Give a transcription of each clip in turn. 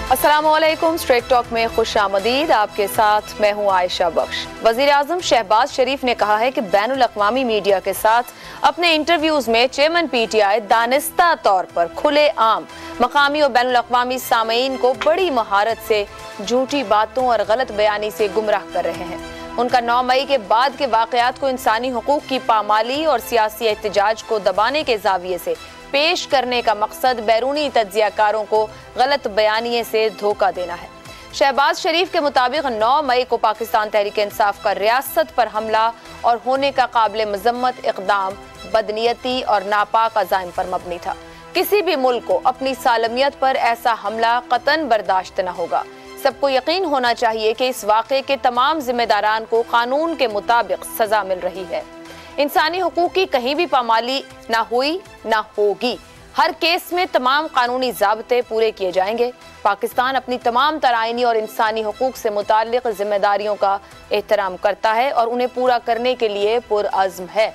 अस्सलामुअलैकुम। Straight talk में खुश आमदीद। आपके साथ मैं हूँ आयशा बख्श। वज़ीर आज़म शहबाज शरीफ ने कहा है कि बैनुल अक़वामी मीडिया के साथ अपने इंटरव्यूज में चेयरमैन PTI दानिस्ता तौर पर खुले आम मकामी और बैनुल अक़वामी सामीन को बड़ी महारत से झूठी बातों और गलत बयानी से गुमराह कर रहे हैं। उनका 9 मई के बाद के वाक़यात को इंसानी हुकूक की पामाली और सियासी एहतजाज को दबाने के ज़ाविये से पेश करने का मकसद बैरूनी तज्जियाकारों को गलत बयानिए से धोखा देना है। शहबाज शरीफ के मुताबिक 9 मई को पाकिस्तान तहरीक इंसाफ का रियासत पर हमला और होने का काबिल मजम्मत इक़दाम बदनीयती और नापाक अज़ाइम पर मबनी था। किसी भी मुल्क को अपनी सालमियत पर ऐसा हमला कतन बर्दाश्त न होगा। सबको यकीन होना चाहिए कि इस वाक़े के तमाम जिम्मेदारान को कानून के मुताबिक सजा मिल रही है। इंसानी हुकूक की कहीं भी पामाली ना हुई ना होगी। हर केस में तमाम कानूनी ज़ाब्ते पूरे किए जाएंगे। पाकिस्तान अपनी तमाम तराइनी और इंसानी हुकूक से मुताल्लिक़ जिम्मेदारियों का एहतराम करता है और उन्हें पूरा करने के लिए पुरअज़्म है।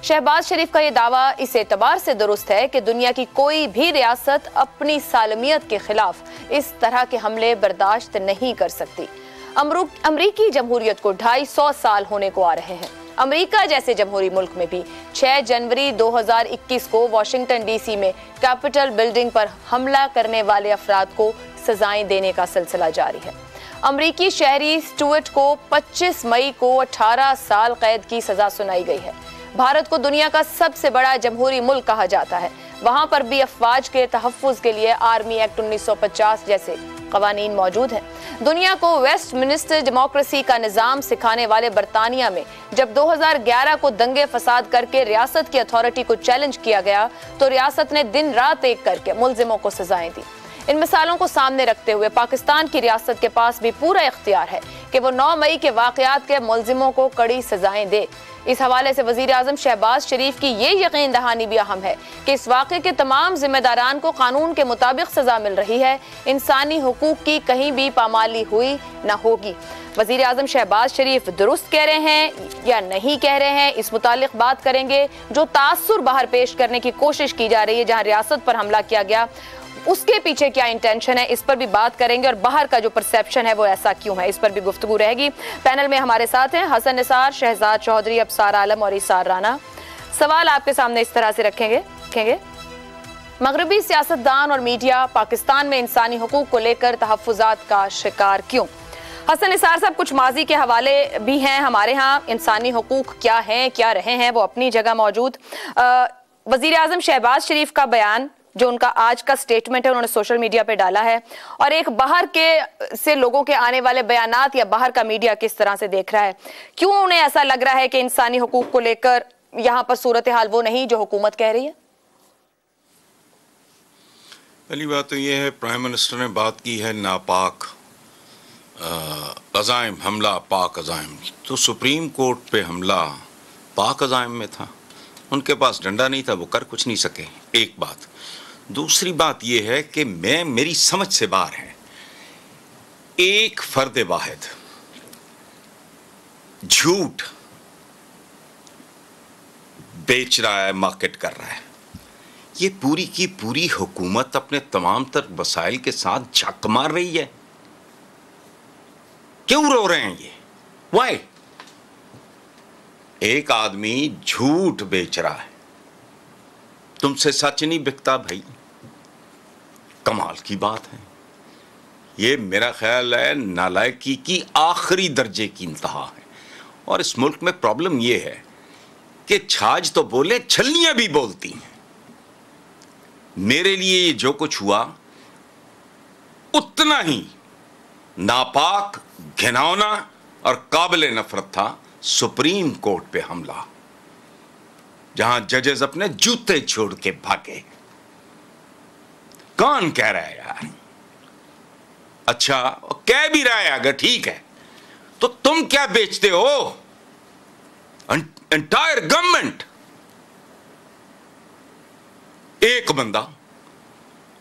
शहबाज शरीफ का ये दावा इस एतबार से दुरुस्त है कि दुनिया की कोई भी रियासत अपनी सालमियत के खिलाफ इस तरह के हमले बर्दाश्त नहीं कर सकती। अमरीकी जमहूरियत को 250 साल होने को आ रहे हैं। अमेरिका जैसे जमहूरी मुल्क में भी 6 जनवरी 2021 को वाशिंगटन DC में कैपिटल बिल्डिंग पर हमला करने वाले अफराद को सजाएं देने का सिलसिला जारी है। अमरीकी शहरी स्टुअर्ट को 25 मई को 18 साल कैद की सजा सुनाई गई है। भारत को दुनिया का सबसे बड़ा जमहूरी मुल्क कहा जाता है। वहाँ पर भी अफवाज के तहफ़्फ़ुज़ के लिए आर्मी एक्ट 1950 जैसे क़वानीन मौजूद हैं। दुनिया को वेस्टमिनिस्टर डेमोक्रेसी का निज़ाम सिखाने वाले बरतानिया में जब 2011 को दंगे फसाद करके रियासत की अथॉरिटी को चैलेंज किया गया तो रियासत ने दिन रात एक करके मुल्जिमों को सजाएं दी। इन मिसालों को सामने रखते हुए पाकिस्तान की रियासत के पास भी पूरा इख्तियार है कि वो 9 मई के वाक़यात के मुल्जिमों को कड़ी सजाएं दे। इस हवाले से वज़ीर आज़म शहबाज शरीफ की ये यकीन दहानी भी अहम है कि इस वाक़े के तमाम जिम्मेदारान को कानून के मुताबिक सजा मिल रही है। इंसानी हुकूक की कहीं भी पामाली हुई न होगी। वज़ीर आज़म शहबाज शरीफ दुरुस्त कह रहे हैं या नहीं कह रहे हैं, इस मुतालिक बात करेंगे। जो तासुर बाहर पेश करने की कोशिश की जा रही है, जहाँ रियासत पर हमला किया गया, उसके पीछे क्या इंटेंशन है, इस पर भी बात करेंगे। और बाहर का जो परसेप्शन है वो ऐसा क्यों है, इस पर भी गुफ्तगू रहेगी। पैनल में हमारे साथ हैं हसन निसार, शहजाद चौधरी, अबसार आलम और इसार राना। सवाल आपके सामने इस तरह से रखेंगे। मगरबी सियासतदान और मीडिया पाकिस्तान में इंसानी हुकूक को लेकर तहफ़्फ़ुज़ात का शिकार क्यों? हसन निसार साहब, कुछ माजी के हवाले भी हैं हमारे यहाँ। इंसानी हुकूक क्या हैं, क्या रहे हैं, वो अपनी जगह मौजूद। वज़ीर आज़म शहबाज शरीफ का बयान, जो उनका आज का स्टेटमेंट है, उन्होंने सोशल मीडिया पे डाला है, और एक बाहर के से लोगों के आने वाले बयानात या बाहर का मीडिया किस तरह से देख रहा है, क्यों उन्हें ऐसा लग रहा है कि इंसानी हुकूक को लेकर यहाँ पर सूरत हाल वो नहीं जो हुकूमत कह रही है? पहली बात तो ये है, प्राइम मिनिस्टर ने बात की है नापाक अज़ाइम, हमला पाक अज़ाइम। तो सुप्रीम कोर्ट पे हमला पाक अज़ाइम में था, उनके पास डंडा नहीं था, वो कर कुछ नहीं सके। एक बात। दूसरी बात यह है कि मेरी समझ से बाहर है, एक फर्द वाहिद झूठ बेच रहा है, मार्केट कर रहा है। ये पूरी की पूरी हुकूमत अपने तमाम तर वसाइल के साथ झक मार रही है। क्यों रो रहे हैं ये? वाई? एक आदमी झूठ बेच रहा है, तुमसे सच नहीं बिकता भाई। कमाल की बात है। ये मेरा ख्याल है नालायकी की आखिरी दर्जे की इंतहा है। और इस मुल्क में प्रॉब्लम ये है कि छाछ तो बोले, छलनियां भी बोलती हैं। मेरे लिए ये जो कुछ हुआ उतना ही नापाक, घिनौना और काबिल नफरत था सुप्रीम कोर्ट पे हमला, जहां जजेस अपने जूते छोड़ के भागे। कौन कह रहा है यार? अच्छा, कह भी रहा है अगर ठीक है, तो तुम क्या बेचते हो? Entire government. एक बंदा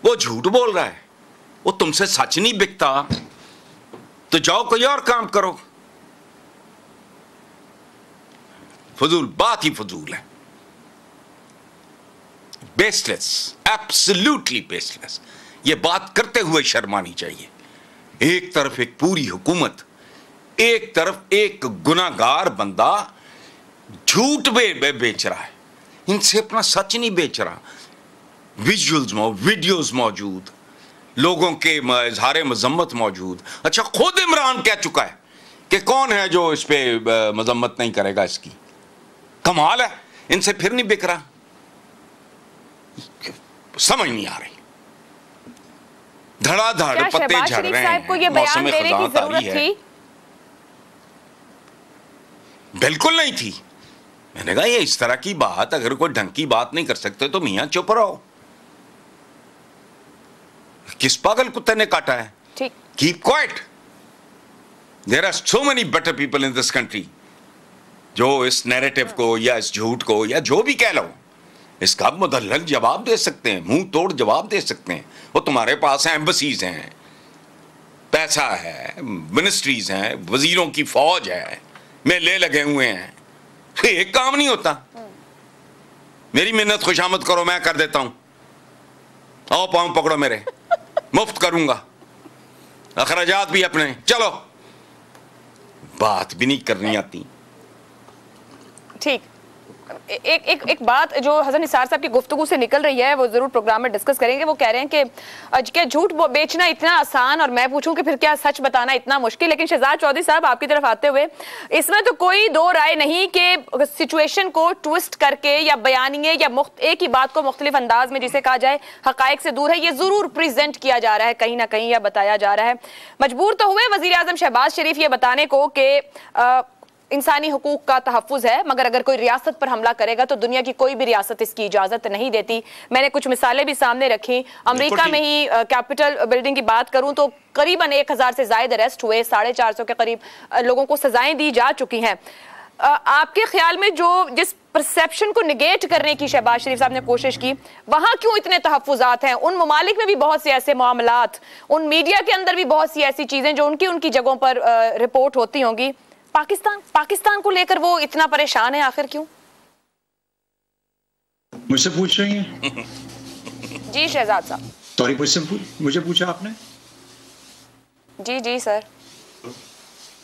वो झूठ बोल रहा है, वो तुमसे सच नहीं बिकता, तो जाओ कोई और काम करो। फजूल, बात ही फजूल है, बेसलेस, एब्सोल्युटली बेसलेस। ये बात करते हुए शर्म आनी चाहिए। एक तरफ एक पूरी हुकूमत, एक तरफ एक गुनाहगार बंदा झूठ बेच रहा है, इनसे अपना सच नहीं बेच रहा। विजुअल्स वीडियोस मौजूद, लोगों के इजहार मजम्मत मौजूद। अच्छा, खुद इमरान कह चुका है कि कौन है जो इस पे मजम्मत नहीं करेगा इसकी। कमाल है, इनसे फिर नहीं बिक रहा। समझ नहीं आ रही, धड़ाधड़ पत्ते झड़ रहे हैं। को ये बयान देने की जरूरत थी? बिल्कुल नहीं थी। मैंने कहा ये इस तरह की बात, अगर कोई ढंग की बात नहीं कर सकते तो मियां चुप रहो। किस पागल कुत्ते ने काटा है? ठीक, keep quiet. There are so many better people in this country जो इस नैरेटिव को या इस झूठ को या जो भी कह लो, इसका मुदल्लल जवाब दे सकते हैं, मुंह तोड़ जवाब दे सकते हैं। वो तुम्हारे पास है, एम्बसीज हैं, पैसा है, मिनिस्ट्रीज हैं, वजीरों की फौज है, मेले लगे हुए हैं, एक काम नहीं होता। मेरी मिन्नत खुशामद करो, मैं कर देता हूं। आओ पांव पकड़ो मेरे, मुफ्त करूंगा, अखराजात भी अपने। चलो, बात भी नहीं करनी आती। ठीक, एक बात जो हसन निसार साहब की गुफ्तगू से निकल रही है वो जरूर प्रोग्राम में डिस्कस करेंगे। वो कह रहे हैं कि क्या झूठ बेचना इतना आसान और मैं पूछूं कि फिर क्या सच बताना इतना मुश्किल। लेकिन शहजाद चौधरी साहब, आपकी तरफ आते हुए, इसमें तो कोई दो राय नहीं कि सिचुएशन को ट्विस्ट करके या बयानिए या एक ही बात को मुख्तलिफ अंदाज में, जिसे कहा जाए हकायक से दूर है, ये जरूर प्रेजेंट किया जा रहा है कहीं ना कहीं, या बताया जा रहा है। मजबूर तो हुए वजीर आजम शहबाज शरीफ ये बताने को कि इंसानी हुकूक का तहफ़्फ़ुज़ है, मगर अगर कोई रियासत पर हमला करेगा तो दुनिया की कोई भी रियासत इसकी इजाज़त नहीं देती। मैंने कुछ मिसालें भी सामने रखी। अमेरिका में ही कैपिटल बिल्डिंग की बात करूं तो करीबन 1000 से ज़ायद अरेस्ट हुए, 450 के करीब लोगों को सजाएं दी जा चुकी हैं। आपके ख्याल में जिस परसेप्शन को निगेट करने की शहबाज शरीफ साहब ने कोशिश की, वहां क्यों इतने तहफ़्फ़ुज़ात हैं? उन ममालिक में भी बहुत से ऐसे मामलात, उन मीडिया के अंदर भी बहुत सी ऐसी चीज़ें जो उनकी जगहों पर रिपोर्ट होती होंगी। पाकिस्तान को लेकर वो इतना परेशान है, आखिर क्यों? मुझसे पूछ रही हैं? जी शहजाद साहब। सॉरी, मुझे पूछा आपने? जी जी सर।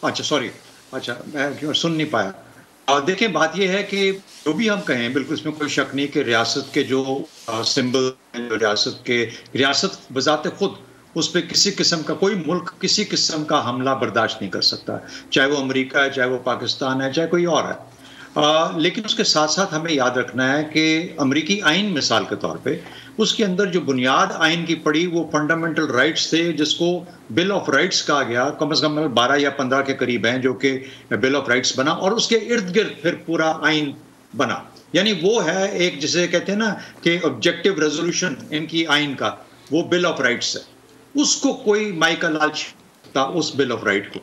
अच्छा सॉरी, अच्छा मैं क्यों सुन नहीं पाया। देखिए, बात यह है कि जो भी हम कहें, बिल्कुल इसमें कोई शक नहीं कि रियासत के जो सिंबल, रियासत बजाते खुद, उस पर किसी किस्म का कोई मुल्क किसी किस्म का हमला बर्दाश्त नहीं कर सकता, चाहे वो अमेरिका है, चाहे वो पाकिस्तान है, चाहे कोई और है। लेकिन उसके साथ साथ हमें याद रखना है कि अमेरिकी आइन मिसाल के तौर पे, उसके अंदर जो बुनियाद आइन की पड़ी वो फंडामेंटल राइट्स थे, जिसको बिल ऑफ राइट्स कहा गया। कम से कम 12 या 15 के करीब हैं जो कि बिल ऑफ राइट्स बना, और उसके इर्द गिर्द फिर पूरा आइन बना। यानी वो है एक, जिसे कहते हैं ना कि ऑब्जेक्टिव रेजोल्यूशन इनकी आइन का, वो बिल ऑफ राइट्स है। उसको कोई माइकल लाल उस बिल ऑफ राइट को,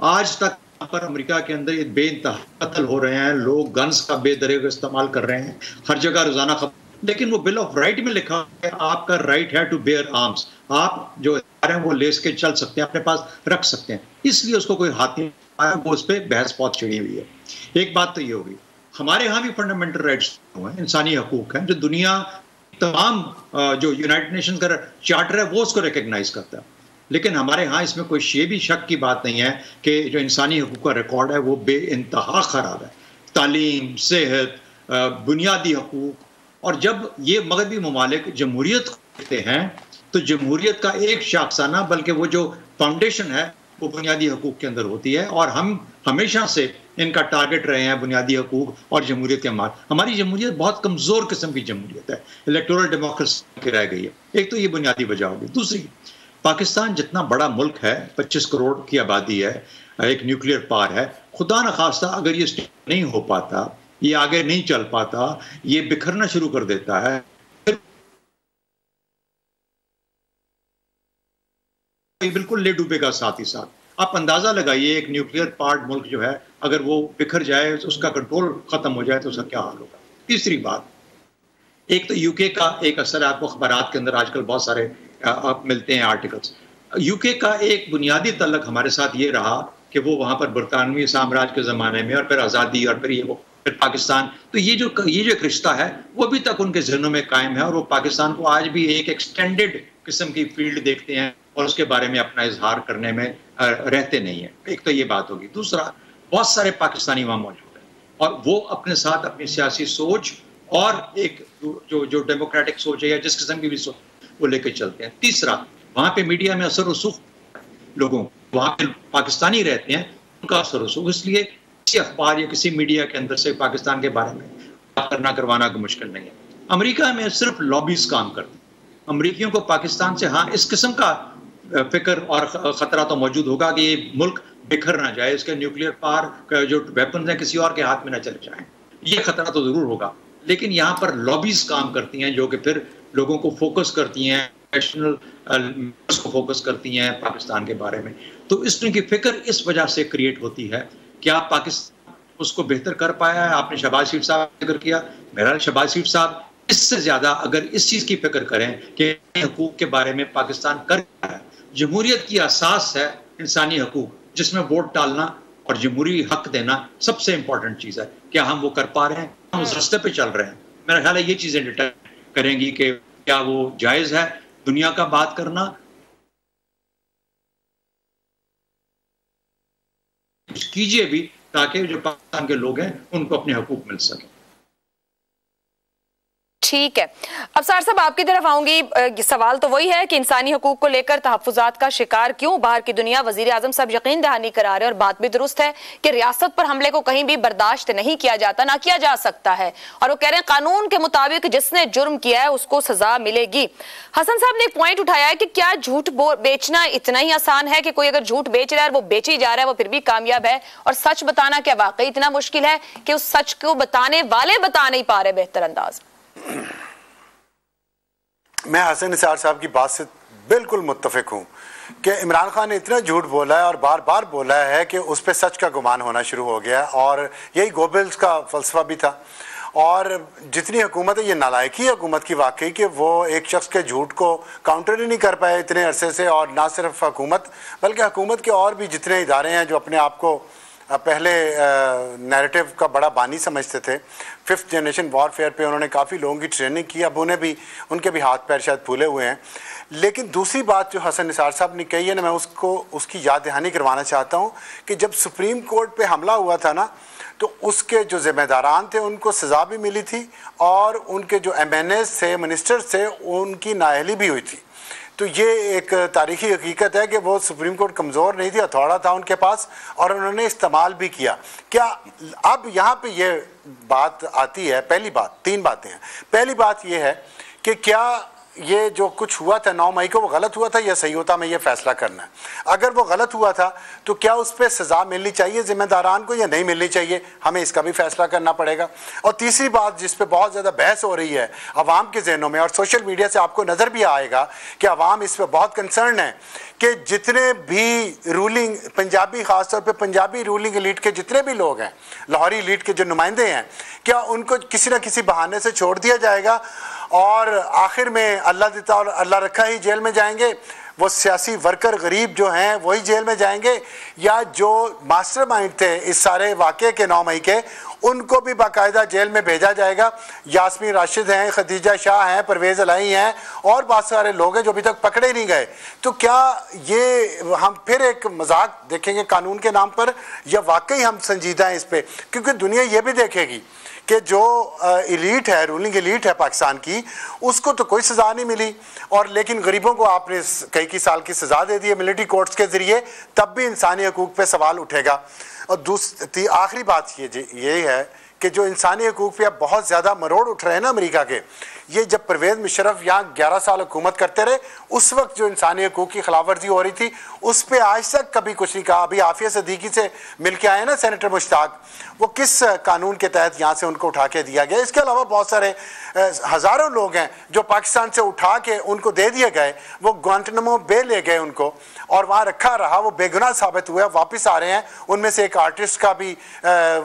आज तक पर अमेरिका के अंदर ये बेइंतहा कत्ल हो रहे हैं, लोग गन्स का बेदरेग इस्तेमाल कर रहे हैं हर जगह रोजाना खबर, लेकिन वो बिल ऑफ राइट में लिखा है आपका राइट है टू बेयर आर्म्स, आप जो हैं वो लेस के चल सकते हैं, अपने पास रख सकते हैं। इसलिए उसको कोई हाथ नहीं आया, वो उस पर बहस बहुत छिड़ी हुई है। एक बात तो ये होगी, हमारे यहाँ भी फंडामेंटल राइट्स हैं, इंसानी हकूक हैं, जो दुनिया तमाम जो यूनाइटेड नेशंस का चार्टर है वो उसको रिकग्नाइज करता है। लेकिन हमारे यहाँ इसमें कोई ये भी शक की बात नहीं है कि जो इंसानी हकूक का रिकॉर्ड है वो बेइंतहा ख़राब है। तालीम, सेहत, बुनियादी हकूक, और जब ये मगरबी ममालिक जमहूरियत करते हैं तो जमहूरियत का एक शाखसाना, बल्कि वो जो फाउंडेशन है वो बुनियादी हकूक के अंदर होती है, और हम हमेशा से इनका टारगेट रहे हैं, बुनियादी हकूक और जमहूरियत के मार। हमारी जमहूरियत बहुत कमज़ोर किस्म की जमहूरियत है, इलेक्टोरल डेमोक्रेसी की रह गई है। एक तो ये बुनियादी वजह होगी। दूसरी, पाकिस्तान जितना बड़ा मुल्क है, 25 करोड़ की आबादी है, एक न्यूक्लियर पावर है, खुदा न खास्ता अगर ये नहीं हो पाता, ये आगे नहीं चल पाता, ये बिखरना शुरू कर देता है, बिल्कुल ले डूबेगा साथ ही साथ। आप अंदाजा लगाइए, एक न्यूक्लियर पार्ट मुल्क जो है अगर वो बिखर जाए, उसका कंट्रोल खत्म हो जाए तो उसका क्या हाल होगा। तीसरी बात, एक तो यूके का एक असर है, आपको अखबारात के अंदर आजकल बहुत सारे मिलते हैं आर्टिकल्स। यूके का एक बुनियादी तल्लक हमारे साथ ये रहा कि वो वहां पर बरतानवी साम्राज्य के जमाने में, और फिर आज़ादी, और फिर ये वो फिर पाकिस्तान। तो ये जो एक रिश्ता है वो अभी तक उनके जहनों में कायम है और वो पाकिस्तान को आज भी एक एक्सटेंडेड किस्म की फील्ड देखते हैं और उसके बारे में अपना इजहार करने में रहते नहीं है। एक तो ये बात होगी। दूसरा, बहुत सारे पाकिस्तानी वहाँ मौजूद हैं और वो अपने साथ अपनी सियासी सोच और एक जो डेमोक्रेटिक सोच है या जिस किस्म की भी सोच वो लेकर चलते हैं। तीसरा, वहाँ पे मीडिया में असर रसूख लोगों, वहाँ पे पाकिस्तानी रहते हैं, उनका असर रसूख, इसलिए किसी अखबार या किसी मीडिया के अंदर से पाकिस्तान के बारे में बात करना करवाना कोई मुश्किल नहीं है। अमेरिका में सिर्फ लॉबीज काम करते हैं। अमेरिकियों को पाकिस्तान से हाँ इस किस्म का फिक्र और खतरा तो मौजूद होगा कि ये मुल्क बिखर ना जाए, इसके न्यूक्लियर पावर जो वेपन है किसी और के हाथ में ना चले जाए, ये खतरा तो जरूर होगा। लेकिन यहाँ पर लॉबीज काम करती हैं जो कि फिर लोगों को फोकस करती हैं, नेशनल को फोकस करती हैं पाकिस्तान के बारे में। तो इस तरह की फिक्र इस वजह से क्रिएट होती है कि आप पाकिस्तान उसको बेहतर कर पाया है। आपने शहबाज शरीफ साहब का जिक्र किया, मेरा शहबाज शरीफ साहब इससे ज्यादा अगर इस चीज की फिक्र करें कि हकूक के बारे में पाकिस्तान कर रहा है। जमहूरियत की असास है इंसानी हकूक, जिसमें वोट डालना और जमहूरी हक देना सबसे इंपॉर्टेंट चीज है। क्या हम वो कर पा रहे हैं? हम उस रास्ते पे चल रहे हैं? मेरा ख्याल है ये चीजें डिटरमाइन करेंगी कि क्या वो जायज है दुनिया का बात करना। कीजिए भी ताकि जो पाकिस्तान के लोग हैं उनको अपने हकूक मिल सके। ठीक है, अफसार साहब आपकी तरफ आऊंगी। सवाल तो वही है कि इंसानी हकूक को लेकर तहफ्फुजात का शिकार क्यों बाहर की दुनिया? वजीर आजम साहब यकीन दहानी करा रहे और बात भी दुरुस्त है कि रियासत पर हमले को कहीं भी बर्दाश्त नहीं किया जाता, ना किया जा सकता है। और वो कह रहे हैं कानून के मुताबिक जिसने जुर्म किया है उसको सजा मिलेगी। हसन साहब ने एक पॉइंट उठाया है कि क्या झूठ बेचना इतना ही आसान है कि कोई अगर झूठ बेच रहा है वो बेची जा रहा है वो फिर भी कामयाब है, और सच बताना क्या वाकई इतना मुश्किल है कि उस सच को बताने वाले बता नहीं पा रहे बेहतर अंदाज? मैं हसन निसार साहब की बात से बिल्कुल मुत्तफिक हूँ कि इमरान खान ने इतना झूठ बोला है और बार बार बोला है कि उस पर सच का गुमान होना शुरू हो गया, और यही गोबल्स का फ़लसफ़ा भी था। और जितनी हुकूमत है, ये नालायकी है हुकूमत की वाकई कि वो एक शख्स के झूठ को काउंटर ही नहीं कर पाए इतने अरसे से। और ना सिर्फ हुकूमत बल्कि हुकूमत के और भी जितने इदारे हैं जो अपने आप को पहले नैरेटिव का बड़ा बानी समझते थे, 5th जनरेशन वॉरफेयर पे उन्होंने काफ़ी लोगों की ट्रेनिंग की, अब उन्हें भी उनके भी हाथ पैर शायद फूले हुए हैं। लेकिन दूसरी बात जो हसन निसार साहब ने कही है ना, मैं उसकी याद दहानी करवाना चाहता हूँ कि जब सुप्रीम कोर्ट पे हमला हुआ था ना, तो उसके जो ज़िम्मेदारान थे उनको सज़ा भी मिली थी और उनके जो MNAs थे, मिनिस्टर्स थे, उनकी नाअहली भी हुई थी। तो ये एक तारीखी हकीकत है कि वो सुप्रीम कोर्ट कमज़ोर नहीं थी, हथौड़ा था उनके पास और उन्होंने इस्तेमाल भी किया। क्या अब यहाँ पे ये बात आती है, पहली बात, 3 बातें हैं। पहली बात ये है कि क्या ये जो कुछ हुआ था 9 मई को वो गलत हुआ था या सही होता, मैं ये फैसला करना है। अगर वो गलत हुआ था तो क्या उस पर सज़ा मिलनी चाहिए ज़िम्मेदारान को या नहीं मिलनी चाहिए, हमें इसका भी फैसला करना पड़ेगा। और तीसरी बात जिस पे बहुत ज़्यादा बहस हो रही है अवाम के जहनों में और सोशल मीडिया से आपको नज़र भी आएगा कि अवाम इस पर बहुत कंसर्न है कि जितने भी रूलिंग पंजाबी, ख़ासतौर पर पंजाबी रूलिंग एलीट के जितने भी लोग हैं, लाहौरी एलीट के जो नुमाइंदे हैं, क्या उनको किसी न किसी बहाने से छोड़ दिया जाएगा और आखिर में अल्लाह देता और अल्लाह रखा ही जेल में जाएंगे? वो सियासी वर्कर गरीब जो हैं वही जेल में जाएंगे, या जो मास्टरमाइंड थे इस सारे वाक़े के 9 मई के, उनको भी बाकायदा जेल में भेजा जाएगा? यास्मीन राशिद हैं, खदीजा शाह हैं, परवेज़ अलाई हैं और बहुत सारे लोग हैं जो अभी तक पकड़े नहीं गए। तो क्या ये हम फिर एक मजाक देखेंगे कानून के नाम पर, या वाकई हम संजीदा हैं इस पर? क्योंकि दुनिया ये भी देखेगी कि जो एलीट है, रूलिंग एलीट है पाकिस्तान की, उसको तो कोई सज़ा नहीं मिली, और लेकिन गरीबों को आपने कई साल की सज़ा दे दी है मिलिट्री कोर्ट्स के ज़रिए, तब भी इंसानी हकूक़ पे सवाल उठेगा। और दूसरी आखिरी बात ये है कि जो इंसानी हकूक़ पे अब बहुत ज़्यादा मरोड़ उठ रहे हैं ना अमेरिका के, ये जब परवेज़ मुशर्रफ यहाँ 11 साल हुकूमत करते रहे, उस वक्त जो इंसानी हकूक़ की खिलाफवर्जी हो रही थी उस पर आज तक कभी कुछ नहीं कहा। अभी आफिया सदीकी से मिल के आए ना सेनेटर मुश्ताक, वो किस कानून के तहत यहाँ से उनको उठा के दिया गया? इसके अलावा बहुत सारे हज़ारों लोग हैं जो पाकिस्तान से उठा के उनको दे दिए गए, वो ग्वांटानामो बे ले गए उनको और वहाँ रखा रहा, वो बेगुनाह साबित हुआ, वापस आ रहे हैं। उनमें से एक आर्टिस्ट का भी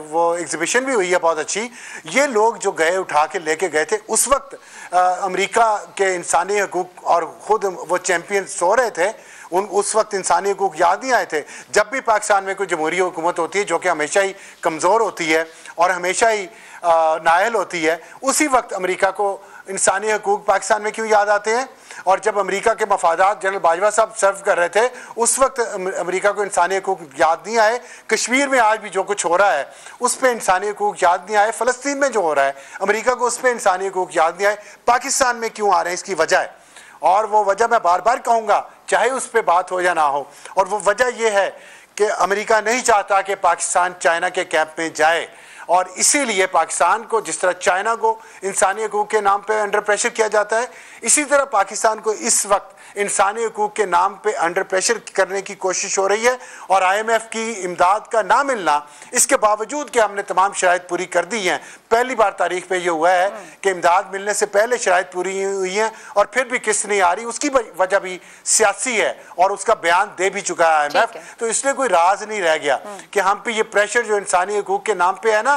वो एग्जिबिशन भी हुई है बहुत अच्छी। ये लोग जो गए उठा के लेके गए थे, उस वक्त अमेरिका के इंसानी हकूक़ और ख़ुद वो चैम्पियन सो रहे थे, उस वक्त इंसानी हकूक़ याद नहीं आए थे। जब भी पाकिस्तान में कोई जमहूरी हुकूमत होती है जो कि हमेशा ही कमज़ोर होती है और हमेशा ही नाअहल होती है, उसी वक्त अमेरिका को इंसानी हकूक़ पाकिस्तान में क्यों याद आते हैं? और जब अमेरिका के मफादात जनरल बाजवा साहब सर्व कर रहे थे उस वक्त अमेरिका को इंसानी हकूक़ याद नहीं आए। कश्मीर में आज भी जो कुछ हो रहा है उस पर इंसानी हकूक़ याद नहीं आए। फ़लस्तीन में जो हो रहा है अमेरिका को उस पर इंसानी हकूक़ याद नहीं आए। पाकिस्तान में क्यों आ रहे हैं इसकी वजह है, और वो वजह मैं बार बार कहूँगा चाहे उस पर बात हो या ना हो, और वो वजह ये है कि अमेरिका नहीं चाहता कि पाकिस्तान चाइना के कैंप में जाए, और इसीलिए पाकिस्तान को जिस तरह चाइना को इंसानी हकूक़ के नाम पे अंडर प्रेशर किया जाता है, इसी तरह पाकिस्तान को इस वक्त इंसानी हकूक़ के नाम पे अंडर प्रेशर करने की कोशिश हो रही है। और IMF की इमदाद का ना मिलना, इसके बावजूद कि हमने तमाम शराइत पूरी कर दी हैं, पहली बार तारीख पे ये हुआ है कि इमदाद मिलने से पहले शराइत पूरी हुई हैं और फिर भी किस्त नहीं आ रही, उसकी वजह भी सियासी है और उसका बयान दे भी चुका है IMF। तो इसलिए कोई राज नहीं रह गया कि हम पे ये प्रेशर जो इंसानी हकूक़ के नाम पे है ना,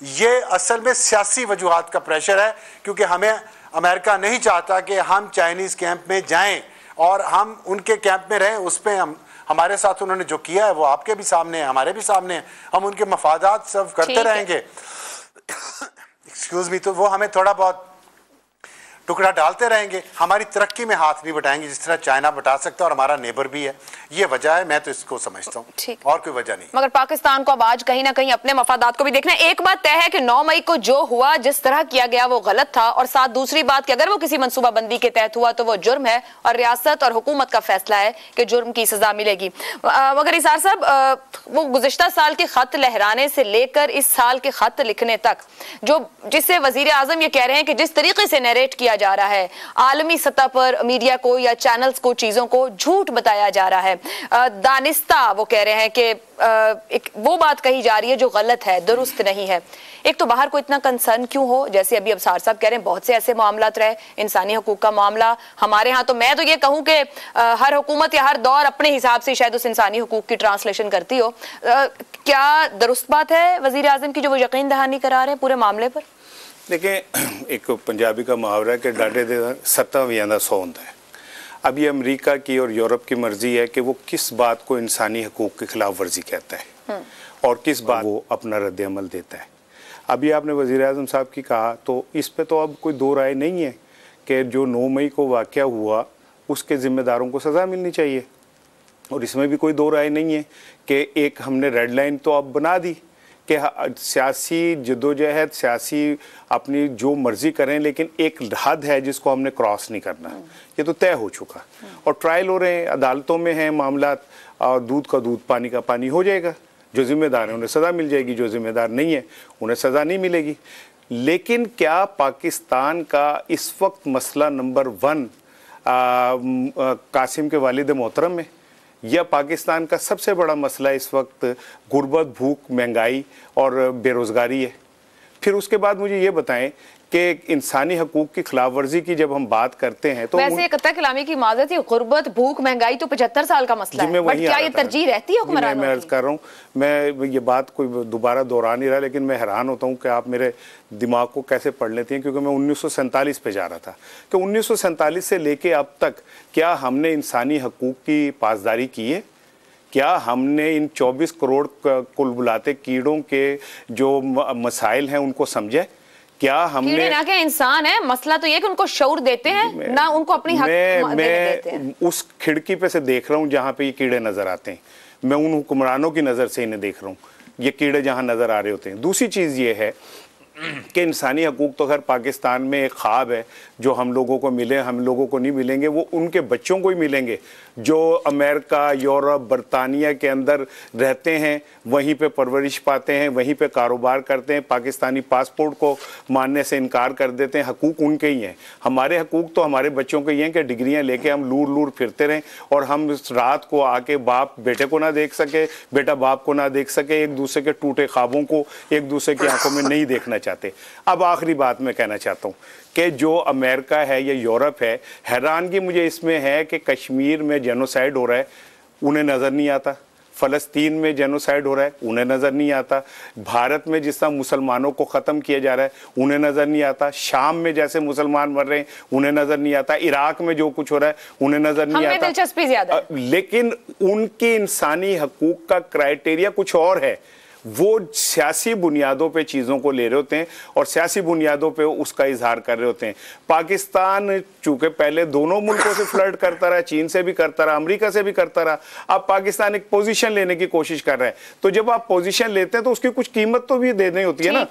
ये असल में सियासी वजूहात का प्रेशर है, क्योंकि हमें अमेरिका नहीं चाहता कि हम चाइनीज़ कैंप में जाएं और हम उनके कैंप में रहें। उस पर हमारे साथ उन्होंने जो किया है वो आपके भी सामने है, हमारे भी सामने है, हम उनके मफादात सर्व करते रहेंगे। एक्सक्यूज मी, तो वो हमें थोड़ा बहुत टुकड़ा डालते रहेंगे, हमारी तरक्की में हाथ नहीं बटाएंगे जिस तरह चाइना बटा सकता है, और हमारा नेबर भी है। ये वजह है, मैं तो इसको समझता हूँ, और कोई वजह नहीं। मगर पाकिस्तान को अब आज कहीं ना कहीं अपने मफादात को भी देखना है। एक बात तय है कि 9 मई को जो हुआ, जिस तरह किया गया वो गलत था, और साथ दूसरी बात कि अगर वो किसी मनसूबाबंदी के तहत हुआ तो वो जुर्म है, और रियासत और हुकूमत का फैसला है कि जुर्म की सजा मिलेगी। मगर इसार साहब, वो गुज़िश्ता साल के खत लहराने से लेकर इस साल के खत लिखने तक, जो जिससे वजीर आजम ये कह रहे हैं कि जिस तरीके से नरेट किया जा रहा है, आलमी सतह पर मीडिया को या चैनल्स को चीजों को झूठ बताया जा रहा है, दानिस्ता वो कह रहे हैं कि एक वो बात कही जा रही है जो गलत है, दुरुस्त नहीं है। एक तो बाहर को इतना कंसर्न क्यों हो, जैसे अभी अबसार साहब कह रहे हैं बहुत से ऐसे मामलात रहे, इंसानी हकूक का मामला हमारे यहाँ, तो मैं तो ये कहूँ कि हर हुकूमत या हर दौर अपने हिसाब से शायद उस इंसानी हकूक की ट्रांसलेशन करती हो। क्या दुरुस्त बात है वजीर आजम की जो वो यकीन दहानी करा रहे हैं पूरे मामले पर? देखिए, एक पंजाबी का मुहावरा है कि डांटे दे सत्ता भी आंदा 100 होता है। अब ये अमेरिका की और यूरोप की मर्जी है कि वो किस बात को इंसानी हकूक़ की खिलाफ वर्जी कहता है और किस बात वो अपना रद्द-ए-अमल देता है। अभी आपने वज़ीर आज़म साहब की कहा, तो इस पे तो अब कोई दो राय नहीं है कि जो 9 मई को वाक़या हुआ उसके ज़िम्मेदारों को सज़ा मिलनी चाहिए, और इसमें भी कोई दो राय नहीं है कि एक हमने रेड लाइन तो अब बना दी कि सियासी जद्दोजहद, सियासी अपनी जो मर्ज़ी करें, लेकिन एक हद है जिसको हमने क्रॉस नहीं करना। ये तो तय हो चुका, और ट्रायल हो रहे हैं, अदालतों में हैं मामला, और दूध का दूध पानी का पानी हो जाएगा। जो ज़िम्मेदार हैं उन्हें सज़ा मिल जाएगी, जो ज़िम्मेदार नहीं है उन्हें सज़ा नहीं मिलेगी। लेकिन क्या पाकिस्तान का इस वक्त मसला नंबर 1 कासिम के वालिद मोहतरम है, यह पाकिस्तान का सबसे बड़ा मसला इस वक्त गुर्बत, भूख, महंगाई और बेरोज़गारी है? फिर उसके बाद मुझे ये बताएं कि इंसानी हकूक़ की खिलाफ वर्जी की जब हम बात करते हैं तो वैसे कत्ता कलामी की माजरत, गुर्बत, भूख, महंगाई तो 75 साल का मसला है, बट क्या ये तरजीह रहती है हुक्मरानों की? मैं अर्ज कर रहा हूँ, मैं ये बात कोई दोबारा दोहरा नहीं रहा, लेकिन मैं हैरान होता हूँ कि आप मेरे दिमाग को कैसे पढ़ लेती हैं, क्योंकि मैं 1947 पे जा रहा था कि 1947 से लेके अब तक क्या हमने इंसानी हकूक़ की पासदारी की है? क्या हमने इन 24 करोड़ कुल बुलाते कीड़ों के जो मसाइल हैं उनको समझे? क्या हमने कीड़े ना के इंसान है, मसला तो ये कि उनको शऊर देते हैं ना, उनको अपनी हक देते हैं। मैं उस खिड़की पे से देख रहा हूँ जहाँ पे ये कीड़े नजर आते हैं, मैं उन हुक्मरानों की नज़र से इन्हें देख रहा हूँ, ये कीड़े जहाँ नज़र आ रहे होते हैं। दूसरी चीज़ ये है कि इंसानी हकूक़ तो खैर पाकिस्तान में एक ख्वाब है, जो हम लोगों को मिले, हम लोगों को नहीं मिलेंगे, वो उनके बच्चों को ही मिलेंगे जो अमेरिका, यूरोप, बरतानिया के अंदर रहते हैं, वहीं पे परवरिश पाते हैं, वहीं पे कारोबार करते हैं, पाकिस्तानी पासपोर्ट को मानने से इनकार कर देते हैं। हकूक़ उनके ही हैं, हमारे हकूक़ तो हमारे बच्चों के ही हैं कि डिग्रियाँ लेके हम लूर लूर फिरते रहें और हम रात को आके बाप बेटे को ना देख सके, बेटा बाप को ना देख सके, एक दूसरे के टूटे ख्वाबों को एक दूसरे की आंखों में नहीं देखना चाहते। अब आखिरी बात मैं कहना चाहता हूँ कि जो अमेरिका है या यूरोप है, हैरानगी मुझे इसमें है कि कश्मीर में जेनोसाइड हो रहा है, उन्हें नज़र नहीं आता। फ़लस्तीन में जेनोसाइड हो रहा है उन्हें नज़र नहीं आता, भारत में जिस तरह मुसलमानों को ख़त्म किया जा रहा है उन्हें नज़र नहीं आता, शाम में जैसे मुसलमान मर रहे हैं उन्हें नज़र नहीं आता, इराक में जो कुछ हो रहा है उन्हें नज़र नहीं आता। दिलचस्पी ज्यादा है। लेकिन उनकी इंसानी हकूक का क्राइटेरिया कुछ और है, वो सियासी बुनियादों पे चीज़ों को ले रहे होते हैं और सियासी बुनियादों पे उसका इजहार कर रहे होते हैं। पाकिस्तान चूंकि पहले दोनों मुल्कों से फ्लर्ट करता रहा, चीन से भी करता रहा, अमेरिका से भी करता रहा, अब पाकिस्तान एक पोजीशन लेने की कोशिश कर रहा है। तो जब आप पोजीशन लेते हैं तो उसकी कुछ कीमत तो भी देनी होती है ना।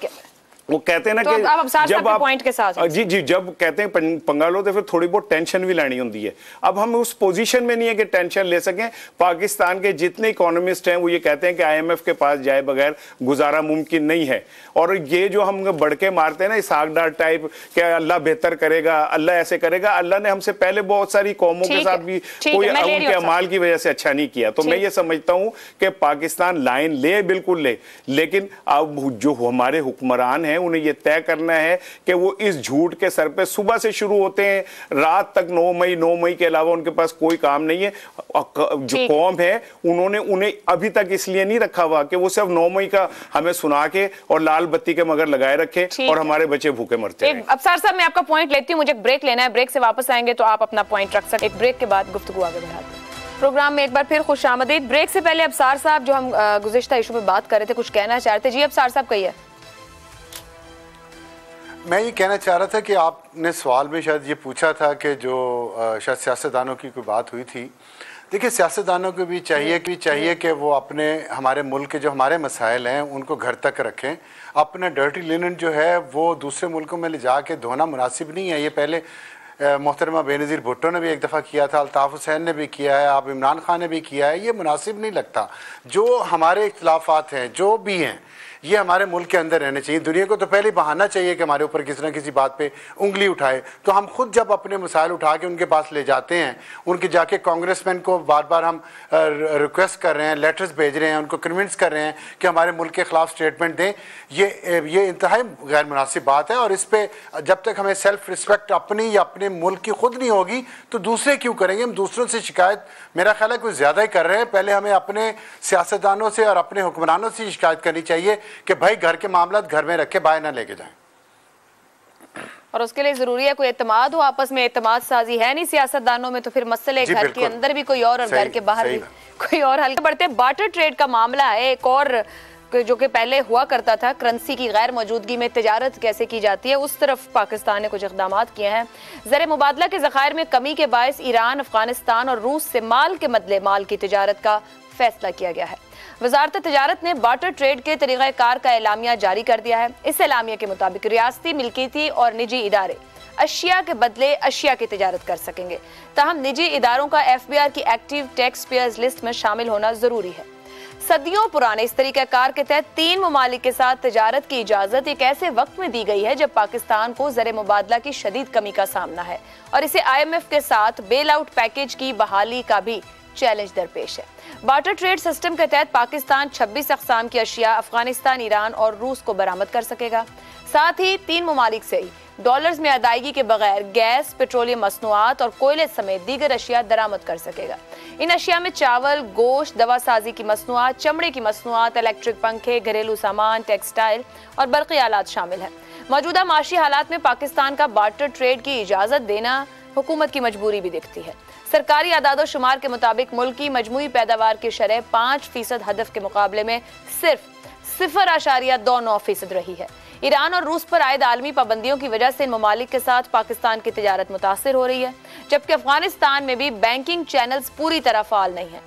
वो कहते हैं ना तो कि जब आप पॉइंट के साथ जी जब कहते हैं पंगालो तो फिर थोड़ी बहुत टेंशन भी लानी होती है। अब हम उस पोजीशन में नहीं है कि टेंशन ले सकें। पाकिस्तान के जितने इकोनॉमिस्ट हैं वो ये कहते हैं कि IMF के पास जाए बगैर गुजारा मुमकिन नहीं है। और ये जो हम बढ़के मारते हैं ना इसहाक डार टाइप कि अल्लाह बेहतर करेगा, अल्लाह ऐसे करेगा, अल्लाह ने हमसे पहले बहुत सारी कौमों के साथ भी कोई उनके अमाल की वजह से अच्छा नहीं किया। तो मैं ये समझता हूं कि पाकिस्तान लाइन ले, बिल्कुल ले, लेकिन अब जो हमारे हुक्मरान हैं उन्हें यह तय करना है कि वो इस झूठ के सर पे सुबह से शुरू होते हैं रात तक 9 मई के अलावा उनके पास कोई काम नहीं है। जो कौम है उन्होंने उन्हें अभी तक इसलिए नहीं रखा हुआ कि वो सिर्फ 9 मई का हमें सुना के और लाल बत्ती के मगर लगाए रखे और हमारे बच्चे भूखे मरते हैं। अफसार साहब मैं आपका पॉइंट लेती हूँ, मुझे ब्रेक लेना है, ब्रेक से वापस आएंगे तो आप अपना पॉइंट रख सकते। एक ब्रेक के बाद गुफ्तगू आगे बढ़ाते हैं। प्रोग्राम में एक बार फिर खुश आमदीद। ब्रेक से पहले अफसार साहब जो हम गुज़िश्ता इशू पे बात कर रहे थे कुछ कहना चाहते जी। अफसार साहब कहिए। मैं ये कहना चाह रहा था कि आपने सवाल में शायद ये पूछा था कि जो शायद सियासतदानों की कोई बात हुई थी। देखिए सियासतदानों को भी चाहिए कि वो अपने हमारे मुल्क के जो हमारे मसाइल हैं उनको घर तक रखें। अपना डर्टी लिनन जो है वो दूसरे मुल्कों में ले जा के धोना मुनासिब नहीं है। ये पहले मोहतरमा बेनज़ीर भुट्टो ने भी एक दफ़ा किया था, अल्ताफ़ हुसैन ने भी किया है, अब इमरान खान ने भी किया है। ये मुनासिब नहीं लगता। जो हमारे इख्तिलाफ़ात हैं जो भी हैं ये हमारे मुल्क के अंदर रहने चाहिए। दुनिया को तो पहले बहाना चाहिए कि हमारे ऊपर किसी न किसी बात पे उंगली उठाए। तो हम खुद जब अपने मसाइल उठा के उनके पास ले जाते हैं, उनके जाके कांग्रेसमैन को बार बार हम रिक्वेस्ट कर रहे हैं, लेटर्स भेज रहे हैं, उनको कन्विंस कर रहे हैं कि हमारे मुल्क के ख़िलाफ़ स्टेटमेंट दें, ये इंतहाई गैर मुनासिब बात है। और इस पर जब तक हमें सेल्फ रिस्पेक्ट अपनी या अपने मुल्क की खुद नहीं होगी तो दूसरे क्यों करेंगे। हम दूसरों से शिकायत मेरा ख्याल है कुछ ज़्यादा ही कर रहे हैं। पहले हमें अपने सियासतदानों से और अपने हुक्मरानों से शिकायत करनी चाहिए कि भाई घर के मामला घर में रखे, बाहर ना लेके जाएं। और उसके लिए जरूरी है कोई एतमाद हो, आपस में एतमाद साजी है नहीं सियासतदानों में, तो फिर मसले घर के अंदर भी कोई और घर के बाहर भी कोई और हल बढ़ते। बार्टर ट्रेड का मामला है एक और जो कि पहले हुआ करता था, करेंसी की गैर मौजूदगी में तिजारत कैसे की जाती है, उस तरफ पाकिस्तान ने कुछ इक़दामात किए हैं। ज़र मुबादला के ज़खायर में कमी के बायस ईरान, अफगानिस्तान और रूस से माल के बदले माल की तिजारत का फैसला किया गया है। वजारत तिजारत ने बार्टर ट्रेड के तरीक़ाकार का एलामिया जारी कर दिया है। इस एलामिया के मुताबिक रियासती, मिल्कियती और निजी इदारे अशिया के बदले अशिया की तिजारत कर सकेंगे। ताहम निजी इदारों का FBR की एक्टिव टैक्स पेयर्स लिस्ट में शामिल होना जरूरी है। सदियों पुराने इस तरीक़ाकार के तहत 3 ममालिक के साथ तिजारत की इजाज़त एक ऐसे वक्त में दी गई है जब पाकिस्तान को ज़र मुबादला की शदीद कमी का सामना है और इसे IMF के साथ बेल आउट पैकेज की बहाली का भी चैलेंज दरपेश है। बार्टर ट्रेड सिस्टम के तहत पाकिस्तान 26 अक़साम की अशिया अफगानिस्तान, ईरान और रूस को बरामद कर सकेगा। साथ ही 3 ममालिक से डॉलर्स में अदायगी के बगैर गैस, पेट्रोलियम मसनूआत और कोयले समेत दीगर अशिया दरामद कर सकेगा। इन अशिया में चावल, गोश्त, दवा साजी की मसनूआत, चमड़े की मसनूआत, इलेक्ट्रिक पंखे, घरेलू सामान, टेक्सटाइल और बरक़ी आलात शामिल हैं। मौजूदा माशी हालात में पाकिस्तान का बार्टर ट्रेड की इजाज़त देना हुकूमत की मजबूरी भी दिखती है। सरकारी आदादो शुमार के मुताबिक मुल्क की मजमूई पैदावार की शरह 5% हदफ के मुकाबले में सिर्फ 0.29% रही है। ईरान और रूस पर आयद आलमी पाबंदियों की वजह से इन ममालिक के साथ पाकिस्तान की तिजारत मुतासिर हो रही है, जबकि अफगानिस्तान में भी बैंकिंग चैनल्स पूरी तरह फाल नहीं है।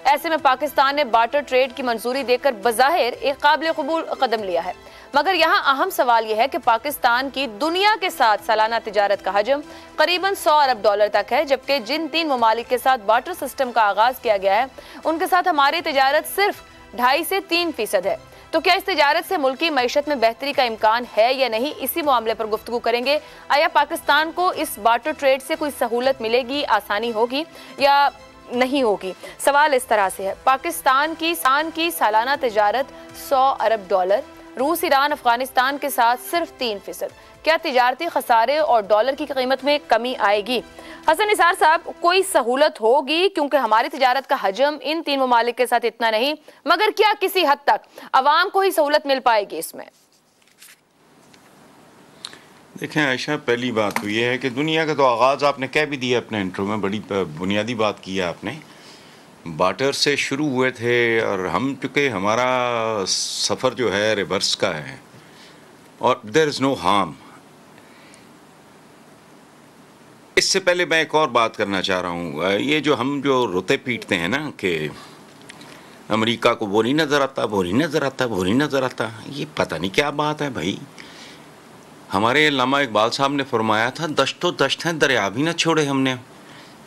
ऐसे में पाकिस्तान ने बार्टर ट्रेड की मंजूरी देकर बज़ाहिर एक काबिल कबूल कदम लिया है, मगर यहाँ अहम सवाल यह है कि पाकिस्तान की दुनिया के साथ सालाना तिजारत का हजम करीबन $100 अरब तक है, जबकि जिन 3 ममालिक के साथ बार्टर सिस्टम का आगाज किया गया है उनके साथ हमारी तिजारत सिर्फ 2.5 से 3% है। तो क्या इस तिजारत से मुल्की मईशत में बेहतरी का इम्कान है या नहीं, इसी मामले पर गुफ्तगू करेंगे। आया पाकिस्तान को इस बार्टर ट्रेड से कोई सहूलत मिलेगी, आसानी होगी या नहीं होगी? सवाल इस तरह से है, पाकिस्तान की सालाना तिजारत $100 अरब, रूस, ईरान, अफगानिस्तान के साथ सिर्फ 3%। क्या तिजारती खसारे और डॉलर की कीमत में कमी आएगी? हसन निसार साहब, कोई सहूलत होगी? क्योंकि हमारी तिजारत का हजम इन 3 ममालिक के साथ इतना नहीं, मगर क्या किसी हद तक अवाम को ही सहूलत मिल पाएगी इसमें? देखें आयशा, पहली बात तो ये है कि दुनिया का तो आगाज़ आपने कह भी दिया अपने इंट्रो में, बड़ी बुनियादी बात की है आपने। बाटर से शुरू हुए थे और हम चूँकि हमारा सफ़र जो है रिवर्स का है और देयर इज़ नो हार्म। इससे पहले मैं एक और बात करना चाह रहा हूँ, ये जो हम जो रोते पीटते हैं ना कि अमेरिका को वो नहीं नज़र आता, वो नहीं नज़र आता, वो नहीं नज़र आता, ये पता नहीं क्या बात है भाई। हमारे अल्लामा इकबाल साहब ने फरमाया था, दश्त तो दश्त हैं, दरिया भी ना छोड़े हमने,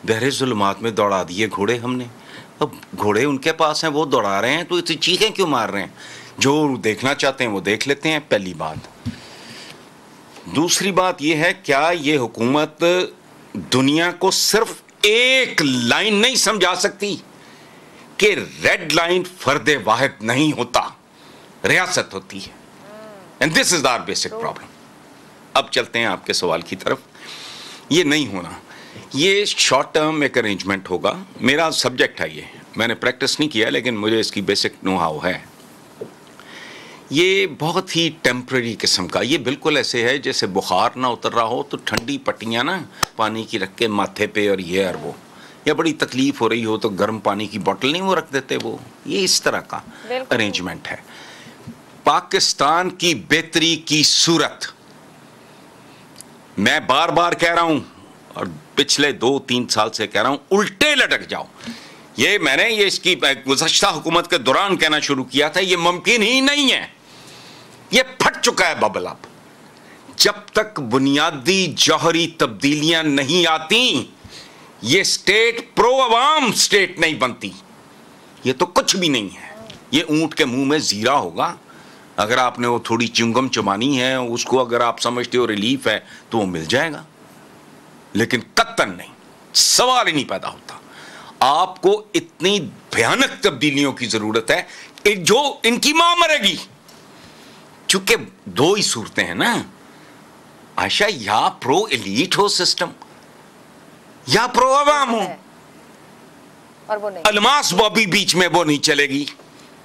बहरे ज़ुल्मात में दौड़ा दिए घोड़े हमने। अब घोड़े उनके पास हैं, वो दौड़ा रहे हैं, तो इतनी चीखें क्यों मार रहे हैं? जो देखना चाहते हैं वो देख लेते हैं, पहली बात। दूसरी बात ये है, क्या ये हुकूमत दुनिया को सिर्फ एक लाइन नहीं समझा सकती कि रेड लाइन फर्दे वाहिद नहीं होता, रियासत होती है। And this is our basic problem. अब चलते हैं आपके सवाल की तरफ। ये नहीं होना, ये शॉर्ट टर्म एक अरेंजमेंट होगा। मेरा सब्जेक्ट है ये, मैंने प्रैक्टिस नहीं किया लेकिन मुझे इसकी बेसिक नो हाउ है। ये बहुत ही टेम्परेरी किस्म का, ये बिल्कुल ऐसे है जैसे बुखार ना उतर रहा हो तो ठंडी पट्टियाँ ना पानी की रख के माथे पे और ये और वो, या बड़ी तकलीफ़ हो रही हो तो गर्म पानी की बोतल नहीं वो रख देते, वो ये इस तरह का अरेंजमेंट है। पाकिस्तान की बेहतरी की सूरत मैं बार बार कह रहा हूँ और पिछले 2-3 साल से कह रहा हूँ, उल्टे लटक जाओ। ये मैंने ये इसकी गुज़श्ता हुकूमत के दौरान कहना शुरू किया था, ये मुमकिन ही नहीं है, ये फट चुका है बबल। अब जब तक बुनियादी जौहरी तब्दीलियां नहीं आती, ये स्टेट प्रो अवाम स्टेट नहीं बनती। ये तो कुछ भी नहीं है, ये ऊंट के मुंह में जीरा होगा। अगर आपने वो थोड़ी च्युइंगम चबानी है, उसको अगर आप समझते हो रिलीफ है तो वो मिल जाएगा, लेकिन कत्तन नहीं, सवाल ही नहीं पैदा होता। आपको इतनी भयानक तब्दीलियों की जरूरत है जो इनकी मां मरेगी। चूंकि 2 ही सूरतें हैं ना आयशा, या प्रो एलीट हो सिस्टम या प्रो अवाम हो, और वो नहीं। अलमास बॉबी बीच में वो नहीं चलेगी,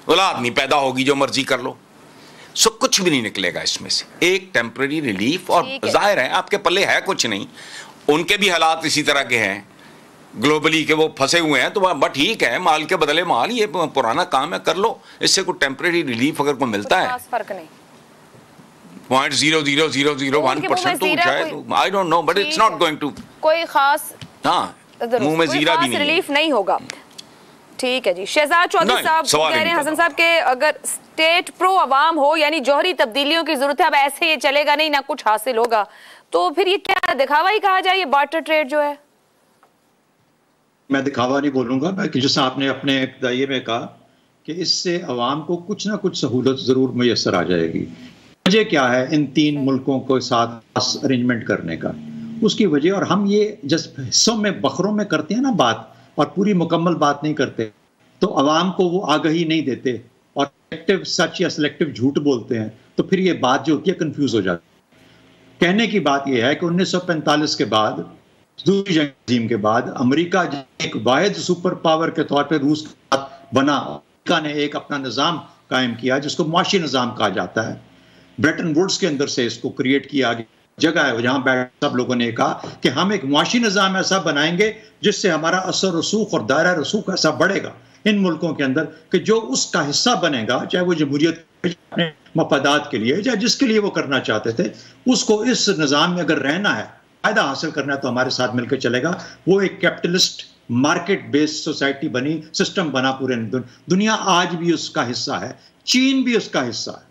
औलाद नहीं पैदा होगी, जो मर्जी कर लो, सो कुछ भी नहीं निकलेगा इसमें से। एक टेम्परेरी रिलीफ, और जाहिर है आपके पल्ले है कुछ नहीं, उनके भी हालात इसी तरह के हैं ग्लोबली के, वो फंसे हुए हैं, तो बट ठीक है, माल के बदले माल, ये पुराना काम है, कर लो। इससे कोई टेम्परेरी रिलीफ अगर कोई मिलता है, फर्क नहीं, 0.00001% तो शायद, I don't know, but it's not going to कोई खास, हाँ, मुंह में जीरा भी नहीं, रिलीफ नहीं होगा। ठीक है जी। शहजाद चौधरी साहब कह रहे हैं हसन साहब के अगर स्टेट प्रो अवाम हो, यानी जौहरी तब्दीलियों की जरूरत है, अब ऐसे ये चलेगा नहीं, ना कुछ हासिल होगा, तो फिर ये क्या दिखावा ही कहा जाए, ये बार्टर ट्रेड जो है? मैं दिखावा नहीं बोलूंगा, बल्कि जैसा आपने अपने दायरे में कहा कि इससे अवाम को कुछ ना कुछ सहूलत जरूर मुयसर आ जाएगी। वजह क्या है इन 3 मुल्कों को साथ अरेंजमेंट करने का? उसकी वजह, और हम ये जिस हिस्सों में बखरों में करते हैं ना बात, और पूरी मुकम्मल बात नहीं करते, तो अवाम को वो आगाही नहीं देते और सिलेक्टिव सच या सिलेक्टिव झूठ बोलते हैं, तो फिर ये बात जो होती है कंफ्यूज हो जाती है। कहने की बात यह है कि 1945 के बाद, दूसरी जंग अज़ीम के बाद, अमेरिका एक वाहिद सुपर पावर के तौर पर रूस के साथ बना, अमेरिका ने एक अपना निज़ाम कायम किया जिसको मुआशी निज़ाम कहा जाता है। ब्रेटन वुड्स के अंदर से इसको क्रिएट किया गया, जगह है जहां बैठ सब लोगों ने कहा कि हम एक मुआशी निज़ाम ऐसा बनाएंगे जिससे हमारा असर रसूख और दायरा रसूख ऐसा बढ़ेगा इन मुल्कों के अंदर कि जो उसका हिस्सा बनेगा, चाहे वो जमहूरियत अपने मफादात के लिए, चाहे जिसके लिए वो करना चाहते थे, उसको इस निज़ाम में अगर रहना है, फायदा हासिल करना है, तो हमारे साथ मिलकर चलेगा। वो एक कैपिटलिस्ट मार्केट बेस्ड सोसाइटी बनी, सिस्टम बना पूरे दुनिया। आज भी उसका हिस्सा है, चीन भी उसका हिस्सा है,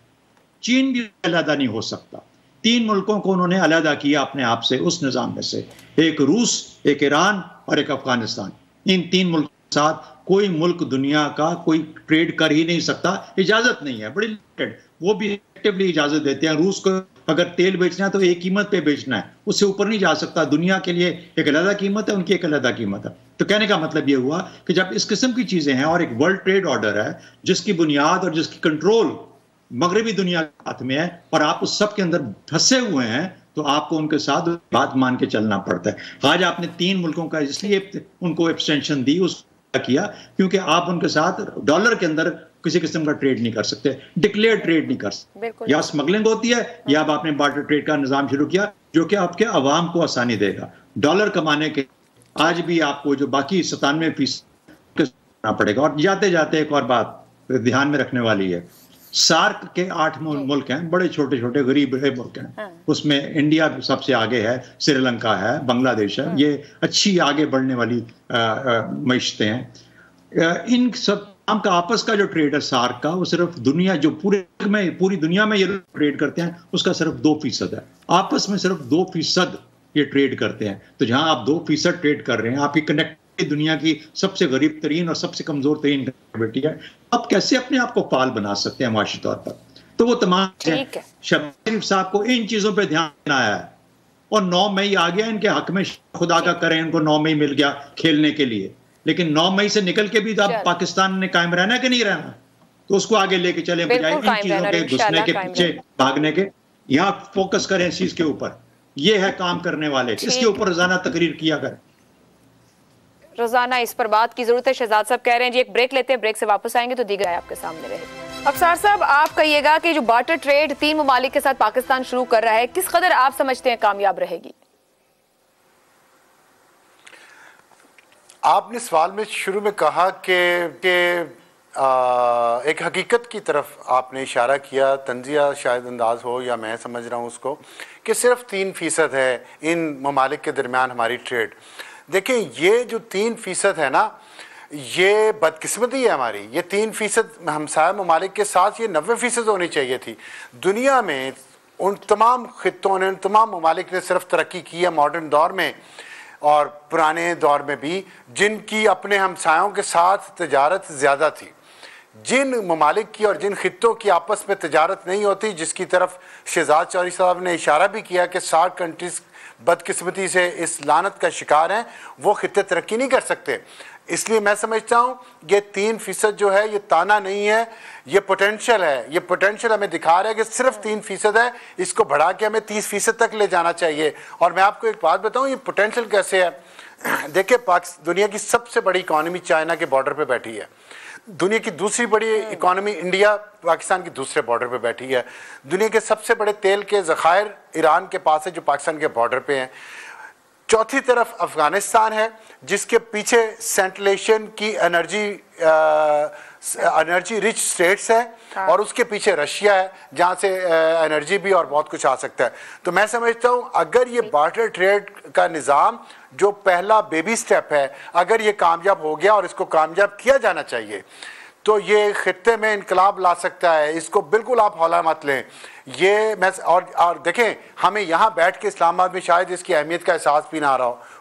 चीन भी अलहदा नहीं हो सकता। 3 मुल्कों को उन्होंने अलहदा किया अपने आप से उस निज़ाम में से, एक रूस, एक ईरान और एक अफगानिस्तान। इन 3 मुल्कों के साथ कोई मुल्क दुनिया का कोई ट्रेड कर ही नहीं सकता, इजाजत नहीं है, बड़ी लिमिटेड। वो भी एक्टिवली इजाजत देते हैं। रूस को अगर तेल बेचना है तो एक कीमत पे बेचना है, उससे ऊपर नहीं जा सकता। दुनिया के लिए एक अलग कीमत है, उनकी एक अलग कीमत है। तो कहने का मतलब ये हुआ कि जब इस किस्म की चीजें हैं और एक वर्ल्ड ट्रेड ऑर्डर है जिसकी बुनियाद और जिसकी कंट्रोल मगरबी दुनिया के हाथ में है और आप उस सब के अंदर फंसे हुए हैं, तो आपको उनके साथ बात मान के चलना पड़ता है। आज आपने 3 मुल्कों का इसलिए उनको एक्सटेंशन दी, उसका किया क्योंकि आप उनके साथ डॉलर के अंदर किसी किस्म का ट्रेड नहीं कर सकते, डिक्लेयर ट्रेड नहीं कर सकते। या स्मगलिंग होती है या अब आपने बार्टर ट्रेड का निजाम शुरू किया जो कि आपके अवाम को आसानी देगा। डॉलर कमाने के आज भी आपको जो बाकी 97% करना पड़ेगा। और जाते जाते एक और बात ध्यान में रखने वाली है, सार्क के 8 मुल्क हैं, बड़े छोटे छोटे गरीब मुल्क हैं, उसमें इंडिया सबसे आगे है, श्रीलंका है, बांग्लादेश है, ये अच्छी आगे बढ़ने वाली मईशतें हैं। इन सब का आपस का जो ट्रेड है सार्क का, वो सिर्फ दुनिया जो पूरी दुनिया में ये ट्रेड करते हैं उसका सिर्फ 2% है, आपस में सिर्फ 2% ये ट्रेड करते हैं। तो जहां आप 2% ट्रेड कर रहे हैं, आपकी कनेक्ट दुनिया की सबसे गरीब तरीन और सबसे कमजोर तरीन कनेक्टिविटी है, आप कैसे अपने आप को फाल बना सकते हैं माशी तौर पर? तो वो तमाम शहबाज शरीफ साहब को इन चीजों पे ध्यान देना है। और 9 मई आ गया, इनके हक में खुदा का करें, इनको 9 मई मिल गया खेलने के लिए, लेकिन 9 मई से निकल के भी तो अब पाकिस्तान ने कायम रहना कि नहीं रहना, तो उसको आगे लेके चले, बजाय इन चीजों के घुसने के पीछे भागने के। यहाँ फोकस करें इस चीज के ऊपर, ये है काम करने वाले, इसके ऊपर रोजाना तकरीर किया करें, रोजाना इस पर बात की जरूरत है। शहजाद साहब कह रहे हैं जी एक ब्रेक लेते हैं, ब्रेक से वापस आएंगे तो दीगर आपके सामने रहे। अफसार साहब, आप कहिएगा कि जो बार्टर ट्रेड 3 ममालिक के साथ पाकिस्तान शुरू कर रहा है, किस कदर आप समझते हैं कामयाब रहेगी? आपने सवाल में शुरू में कहा कि एक हकीकत की तरफ आपने इशारा किया, तंजिया शायद अंदाज हो या मैं समझ रहा हूँ उसको, कि सिर्फ 3% है इन ममालिक के दरमियान हमारी ट्रेड। देखें, ये जो 3% है ना, ये बदकिस्मती है हमारी। ये 3% हमसाया ममालिक के साथ ये 90% होनी चाहिए थी। दुनिया में उन तमाम खित्तों ने, उन तमाम ममालिक ने सिर्फ तरक्की की है मॉडर्न दौर में और पुराने दौर में भी, जिनकी अपने हमसायों के साथ तजारत ज़्यादा थी। जिन ममालिक की और जिन खित्तों की आपस में तजारत नहीं होती, जिसकी तरफ शहजाद चौधरी साहब ने इशारा भी किया कि 60 कंट्रीज बदकिस्मती से इस लानत का शिकार हैं, वो खित्ते तरक्की नहीं कर सकते। इसलिए मैं समझता हूँ ये 3% जो है ये ताना नहीं है, ये पोटेंशियल है। ये पोटेंशियल हमें दिखा रहा है कि सिर्फ 3% है, इसको बढ़ा के हमें 30% तक ले जाना चाहिए। और मैं आपको एक बात बताऊँ, ये पोटेंशियल कैसे है। देखिए, दुनिया की सबसे बड़ी इकॉनमी चाइना के बॉर्डर पर बैठी है। दुनिया की दूसरी बड़ी इकॉनमी इंडिया पाकिस्तान के दूसरे बॉर्डर पे बैठी है। दुनिया के सबसे बड़े तेल के ज़खायर ईरान के पास है जो पाकिस्तान के बॉर्डर पे हैं। चौथी तरफ अफ़गानिस्तान है जिसके पीछे सेंट्रल एशियन की एनर्जी रिच स्टेट्स है, और उसके पीछे रशिया है जहाँ से एनर्जी भी और बहुत कुछ आ सकता है। तो मैं समझता हूँ अगर ये बार्टर ट्रेड का निज़ाम जो पहला बेबी स्टेप है, अगर ये कामयाब हो गया और इसको कामयाब किया जाना चाहिए, तो ये खित्ते में इनकलाब ला सकता है। इसको बिल्कुल आप हौला मत लें। ये मैं और देखें, हमें यहाँ बैठ के इस्लामाबाद में शायद इसकी अहमियत का एहसास भी ना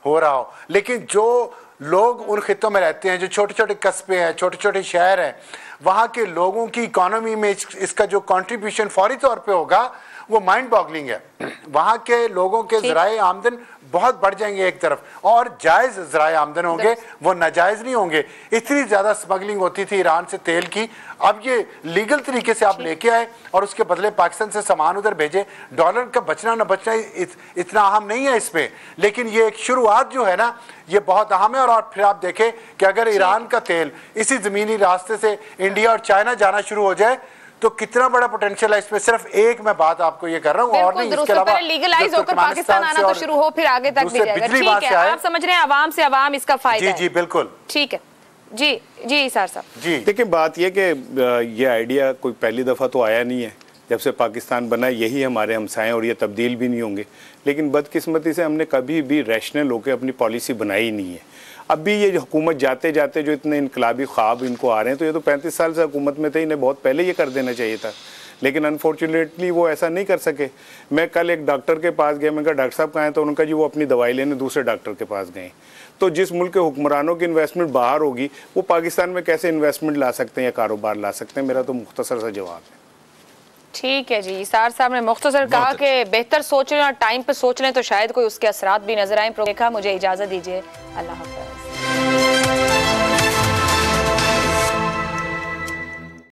हो रहा हो, लेकिन जो लोग उन खित्तों में रहते हैं, जो छोटे छोटे कस्बे हैं, छोटे छोटे शहर हैं, वहाँ के लोगों की इकॉनमी में इसका जो कंट्रीब्यूशन फौरी तौर पे होगा वो माइंड बॉगलिंग है। वहाँ के लोगों के ज़राए आमदन बहुत बढ़ जाएंगे एक तरफ, और जायज़ ज़राए आमदन होंगे, वो नाजायज़ नहीं होंगे। इतनी ज़्यादा स्मगलिंग होती थी ईरान से तेल की, अब ये लीगल तरीके से आप लेके आए और उसके बदले पाकिस्तान से सामान उधर भेजे। डॉलर का बचना न बचना इतना अहम नहीं है इसमें, लेकिन ये एक शुरुआत जो है ना, ये बहुत अहम है। और फिर आप देखें कि अगर ईरान का तेल इसी ज़मीनी रास्ते से इंडिया और चाइना जाना शुरू हो जाए तो कितना बड़ा पोटेंशियल है इसमें। सिर्फ एक मैं बात आपको ये कर रहा हूँ, और नहीं, इसके अलावा लीगलाइज होकर पाकिस्तान आना तो शुरू हो, फिर आगे तक भी जाएगा। ठीक है, आप समझ रहे हैं अवाम से अवाम इसका फायदा है। जी बिल्कुल, ठीक है। जी सर साहब जी। देखिए, बात ये कि ये आइडिया कोई पहली दफ़ा तो आया नहीं है। जब से पाकिस्तान बना यही हमारे हमसाए, और ये तब्दील भी नहीं होंगे। लेकिन बदकिस्मती से हमने कभी भी रैशनल होकर अपनी पॉलिसी बनाई नहीं है। अब भी ये हुकूमत जाते जाते जो इतने इनकलाबी ख्वाब इनको आ रहे हैं, तो ये तो 35 साल से हुकूमत में थे, इन्हें बहुत पहले ये कर देना चाहिए था। लेकिन अनफॉर्चुनेटली वो ऐसा नहीं कर सके। मैं कल एक डॉक्टर के पास गया, मैं कहा डॉक्टर साहब कहाँ हैं, तो उनका जी वो अपनी दवाई लेने दूसरे डॉक्टर के पास गए। तो जिस मुल्क के हुक्मरानों की इन्वेस्टमेंट बाहर होगी, वो पाकिस्तान में कैसे इन्वेस्टमेंट ला सकते हैं या कारोबार ला सकते हैं? मेरा तो मुख्तसर सा जवाब है। ठीक है जी। इसार साहब ने मुख्तसर कहा कि बेहतर सोच लें और टाइम पे सोच लें तो शायद कोई उसके असरात भी नजर आए। देखा, मुझे इजाजत दीजिए, अल्लाह हाफ़िज़।